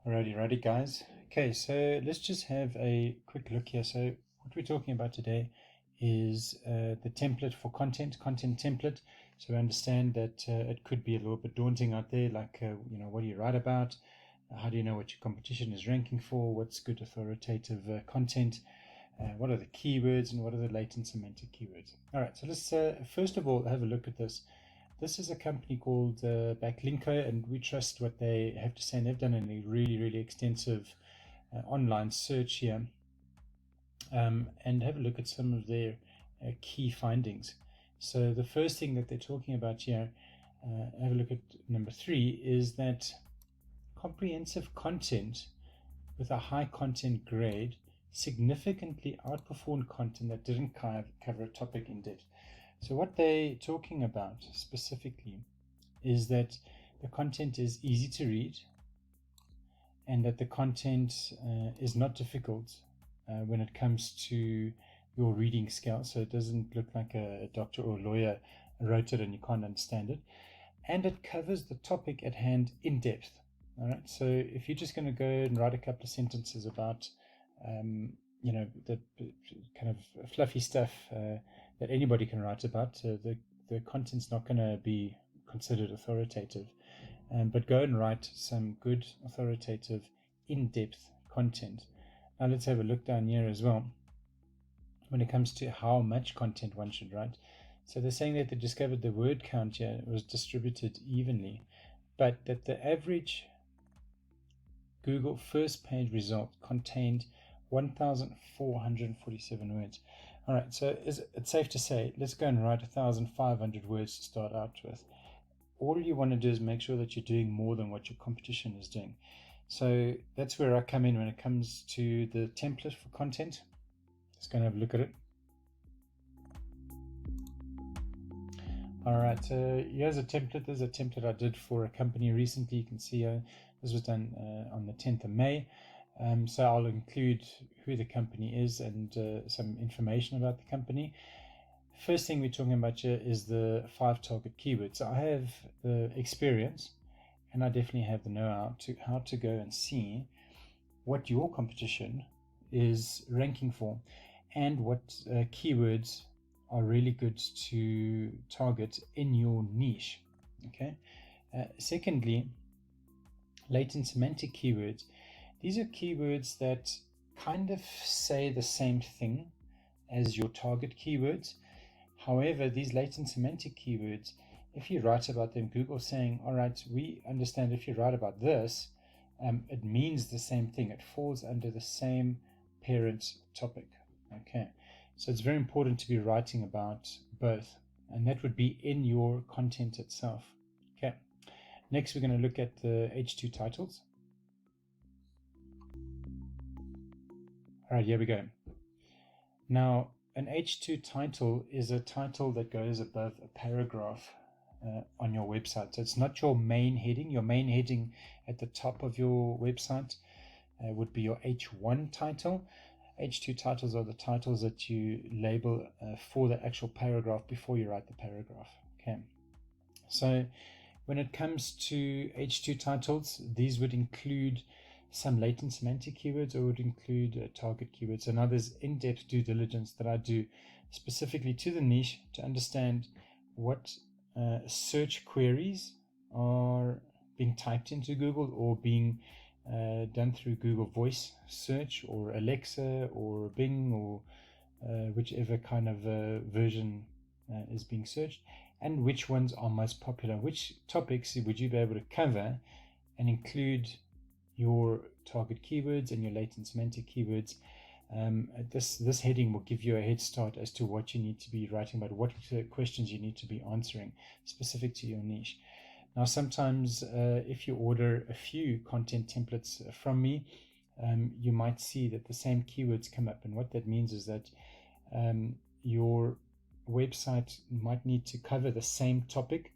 Alrighty, guys. Okay, so let's just have a quick look here. So what we're talking about today is the template for content template. So we understand that it could be a little bit daunting out there, like, what do you write about? How do you know what your competition is ranking for? What's good authoritative content? What are the keywords and what are the latent semantic keywords? All right, so let's first of all have a look at this. This is a company called Backlinko, and we trust what they have to say. And they've done a really extensive online search here, and have a look at some of their key findings. So the first thing that they're talking about here, have a look at number 3, is that comprehensive content with a high content grade significantly outperformed content that didn't cover a topic in depth. So what they're talking about specifically is that the content is easy to read and that the content is not difficult when it comes to your reading scale. So it doesn't look like a doctor or a lawyer wrote it and you can't understand it. And it covers the topic at hand in depth. All right. So if you're just going to go and write a couple of sentences about the kind of fluffy stuff that anybody can write about, the content's not going to be considered authoritative. But go and write some good, authoritative, in-depth content. Now let's have a look down here as well when it comes to how much content one should write. So they're saying that they discovered the word count here was distributed evenly, but that the average Google first page result contained 1,447 words. All right, so it's safe to say, let's go and write 1,500 words to start out with. All you want to do is make sure that you're doing more than what your competition is doing. So that's where I come in when it comes to the template for content. Let's go and have a look at it. All right, so here's a template. There's a template I did for a company recently. You can see this was done on the 10th of May. So I'll include who the company is and some information about the company. First thing we're talking about here is the 5 target keywords. So I have the experience and I definitely have the know-how to how to go and see what your competition is ranking for and what keywords are really good to target in your niche. Okay. Secondly, latent semantic keywords. These are keywords that kind of say the same thing as your target keywords. However, these latent semantic keywords, if you write about them, Google's saying, all right, we understand if you write about this, it means the same thing. It falls under the same parent topic. Okay. So it's very important to be writing about both, and that would be in your content itself. Okay. Next, we're going to look at the H2 titles. All right, here we go. Now, an H2 title is a title that goes above a paragraph on your website. So it's not your main heading. Your main heading at the top of your website would be your H1 title. H2 titles are the titles that you label for the actual paragraph before you write the paragraph. Okay. So when it comes to H2 titles, these would include some latent semantic keywords or would include target keywords. And now there's in-depth due diligence that I do specifically to the niche to understand what search queries are being typed into Google or being done through Google Voice search or Alexa or Bing or whichever kind of version is being searched, and which ones are most popular. Which topics would you be able to cover and include your target keywords and your latent semantic keywords? This heading will give you a head start as to what you need to be writing about, what questions you need to be answering specific to your niche. Now, sometimes if you order a few content templates from me, you might see that the same keywords come up. And what that means is that your website might need to cover the same topic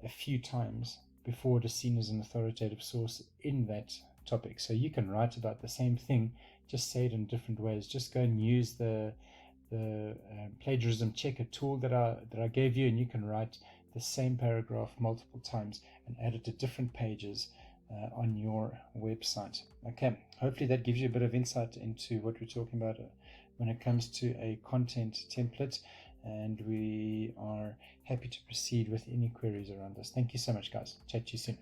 a few times before it is seen as an authoritative source in that topic. So you can write about the same thing, just say it in different ways. Just go and use the plagiarism checker tool that I gave you, and you can write the same paragraph multiple times and add it to different pages on your website. Okay, hopefully that gives you a bit of insight into what we're talking about when it comes to a content template, and we are happy to proceed with any queries around this. Thank you so much, guys. Chat to you soon.